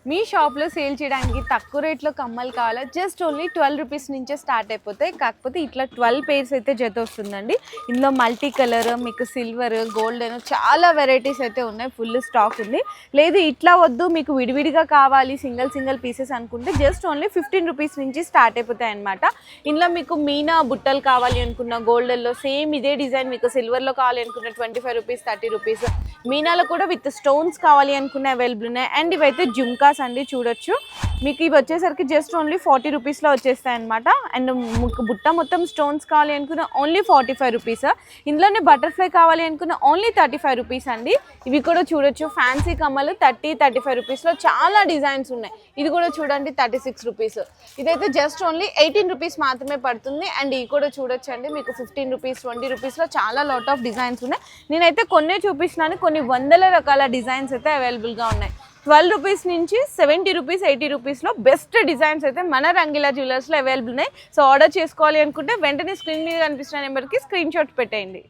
మీ షాప్లో సేల్ చేయడానికి తక్కువ రేట్లో కమ్మలు కావాలా? జస్ట్ ఓన్లీ 12 రూపీస్ నుంచే స్టార్ట్ అయిపోతాయి. కాకపోతే ఇట్లా 12 పేర్స్ అయితే జత వస్తుందండి. ఇందులో మల్టీ కలర్, మీకు సిల్వర్, గోల్డెన్ చాలా వెరైటీస్ అయితే ఉన్నాయి. ఫుల్ స్టాక్ ఉంది. లేదు ఇట్లా వద్దు, మీకు విడివిడిగా కావాలి సింగిల్ పీసెస్ అనుకుంటే జస్ట్ ఓన్లీ 15 రూపీస్ నుంచి స్టార్ట్ అయిపోతాయి అనమాట. ఇందులో మీకు మీనా బుట్టలు కావాలి అనుకున్న గోల్డెన్లో సేమ్ ఇదే డిజైన్, మీకు సిల్వర్లో కావాలి అనుకున్న 25 రూపీస్, 30 రూపీస్. మీనాలో కూడా విత్ స్టోన్స్ కావాలి అనుకున్న అవైలబుల్ ఉన్నాయి. అండ్ ఇవైతే జుమ్కాస్ అండి, చూడొచ్చు. మీకు ఇవి వచ్చేసరికి జస్ట్ ఓన్లీ 40 రూపీస్లో వచ్చేస్తాయి అనమాట. అండ్ బుట్ట మొత్తం స్టోన్స్ కావాలి అనుకున్న ఓన్లీ 45 రూపీస్. ఇందులోనే బటర్ఫ్లై కావాలి అనుకున్న ఓన్లీ 35 రూపీస్ అండి. ఇవి కూడా చూడొచ్చు, ఫ్యాన్సీ కమ్మలు 30-35 రూపీస్లో చాలా డిజైన్స్ ఉన్నాయి. ఇది కూడా చూడండి 36 రూపీస్. ఇదైతే జస్ట్ ఓన్లీ 18 రూపీస్ మాత్రమే పడుతుంది. అండ్ ఇవి కూడా చూడొచ్చు అండి, మీకు 15 రూపీస్, 20 రూపీస్లో చాలా లాట్ ఆఫ్ డిజైన్స్ ఉన్నాయి. నేనైతే కొన్నే చూపిస్తున్నాను, కొన్ని వందల రకాల డిజైన్స్ అయితే అవైలబుల్గా ఉన్నాయి. 12 రూపీస్ నుంచి 70 రూపీస్, 80 రూపీస్లో బెస్ట్ డిజైన్స్ అయితే మన రంగీలా జ్యువెలర్స్లో అవైలబుల్ ఉన్నాయి. సో ఆర్డర్ చేసుకోవాలి అనుకుంటే వెంటనే స్క్రీన్ మీద కనిపిస్తున్న నెంబర్కి స్క్రీన్ షాట్ పెట్టేయండి.